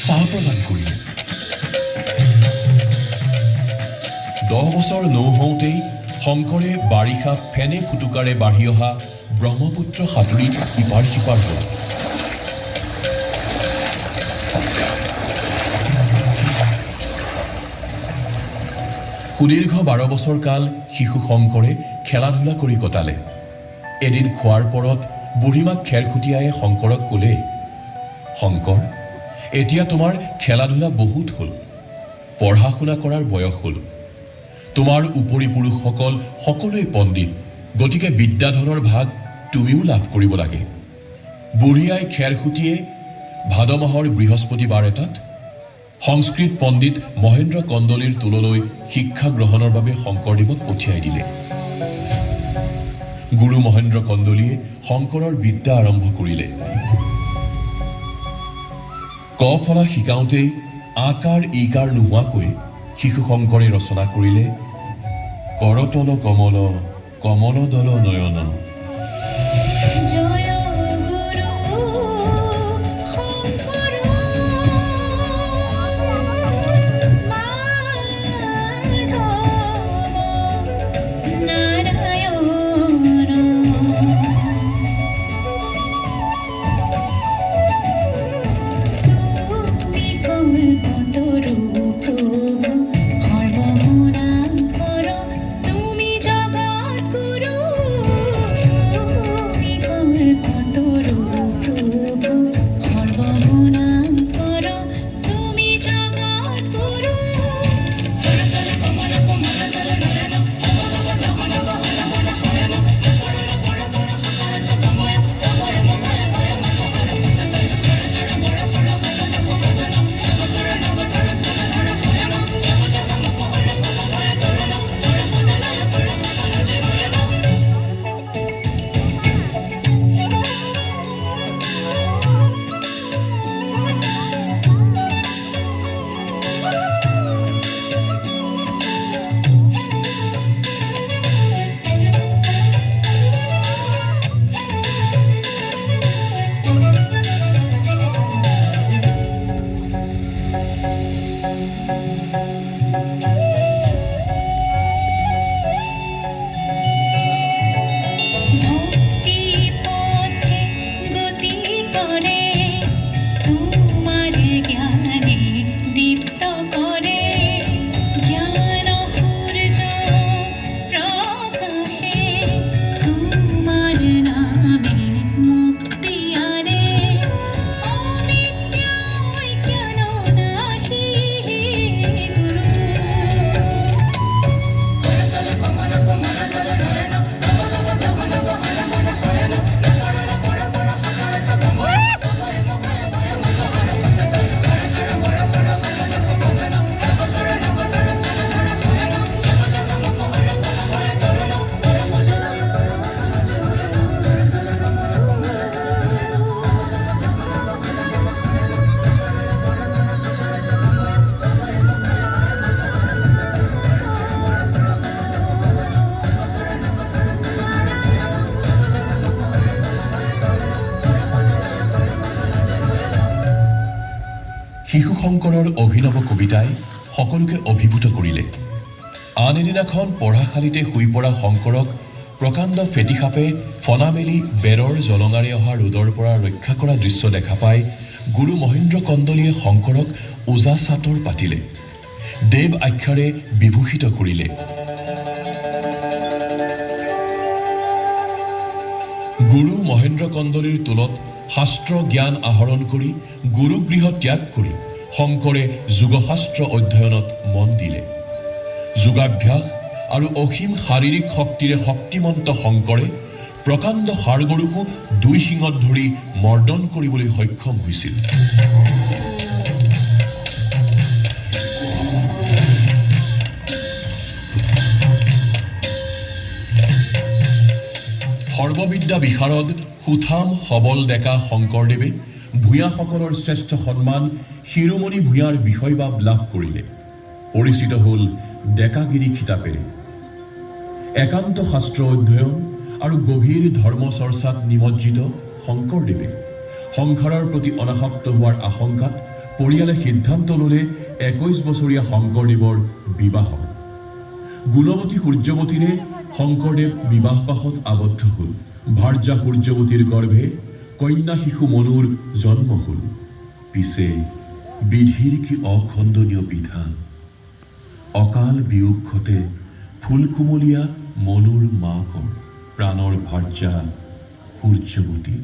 চাহ প্ৰদান কৰিলে। 10 বছৰ নহওঁতেই শংকৰে বাৰিষা ফেনে ফুটুকাৰে বাঢ়ি অহা ব্ৰহ্মপুত্ৰ সাঁতুৰি ইপাৰ সিপাৰ হ'ল। সুদীৰ্ঘ 12 বছৰ কাল শিশু শংকৰে খেলা ধূলা কৰি কটালে। এদিন খোৱাৰ পৰত বুঢ়ীমাক খেৰখুটিয়াই শংকৰক ক'লে, শংকৰ, এতিয়া তোমাৰ খেলা ধূলা বহুত হ'ল, পঢ়া শুনা কৰাৰ বয়স হ'ল। তোমাৰ উপৰি পুৰুষসকল সকলোৱে পণ্ডিত, গতিকে বিদ্যাধনৰ ভাগ তুমিও লাভ কৰিব লাগে। বুঢ়ীয়াই খেৰখুটিয়ে ভাদ মাহৰ বৃহস্পতিবাৰ এটাত সংস্কৃত পণ্ডিত মহেন্দ্ৰ কন্দলীৰ টোললৈ শিক্ষা গ্ৰহণৰ বাবে শংকৰদেৱক পঠিয়াই দিলে। গুৰু মহেন্দ্ৰ কন্দলীয়ে শংকৰৰ বিদ্যা আৰম্ভ কৰিলে। ক ফলা শিকাওঁতেই আকাৰ ইকাৰ নোহোৱাকৈ শিশু শংকৰে ৰচনা কৰিলে, কৰতল কমল কমল দল নয়ন। শিশু শংকৰৰ অভিনৱ কবিতাই সকলোকে অভিভূত কৰিলে। আন এদিনাখন পঢ়াশালীতে শুই পৰা শংকৰক প্ৰকাণ্ড ফেটিসাপে ফনা মেলি বেৰৰ জলঙাৰে অহা ৰ'দৰ পৰা ৰক্ষা কৰা দৃশ্য দেখা পাই গুৰু মহেন্দ্ৰ কন্দলীয়ে শংকৰক ওজা চাটৰ পাতিলে, দেৱ আখ্যাৰে বিভূষিত কৰিলে। গুৰু মহেন্দ্ৰ কন্দলীৰ টোলত শাস্ত্ৰ জ্ঞান আহৰণ কৰি গুৰুগৃহ ত্যাগ কৰি শংকৰে যোগশাস্ত্ৰ অধ্যয়নত মন দিলে। যোগাভ্যাস আৰু অসীম শাৰীৰিক শক্তিৰে শক্তিমন্ত শংকৰে প্ৰকাণ্ড ষাঁড়গৰুকো 2 শিঙত ধৰি মৰ্দন কৰিবলৈ সক্ষম হৈছিল। সৰ্ববিদ্যা বিশাৰদ সুঠাম সবল ডেকা শংকৰদেৱে ভূঞাসকলৰ শ্ৰেষ্ঠ সন্মান শিৰোমণি ভূঞাৰ বিষয়বাব লাভ কৰিলে। পৰিচিত হ'ল ডেকাগিৰি খিতাপেৰে। একান্ত শাস্ত্ৰ অধ্যয়ন আৰু গভীৰ ধৰ্ম চৰ্চাত নিমজ্জিত শংকৰদেৱে সংসাৰৰ প্ৰতি অনাসক্ত হোৱাৰ আশংকাত পৰিয়ালে সিদ্ধান্ত ল'লে 21 বছৰীয়া শংকৰদেৱৰ বিবাহৰ। গুণৱতী সূৰ্যৱতীৰে শংকৰদেৱ বিবাহপাশত আবদ্ধ হ'ল। ভাৰ্যা সূৰ্যৱতীৰ গৰ্ভে কন্যা শিশু মনুৰ জন্ম হ'ল। পিছে বিধিৰ কি অখণ্ডনীয় বিধান, অকাল বিয়োগ ঘটে ফুলকুমলীয়া মনুৰ মাকৰ, প্ৰাণৰ ভাৰ্যা সূৰ্যৱতীৰ।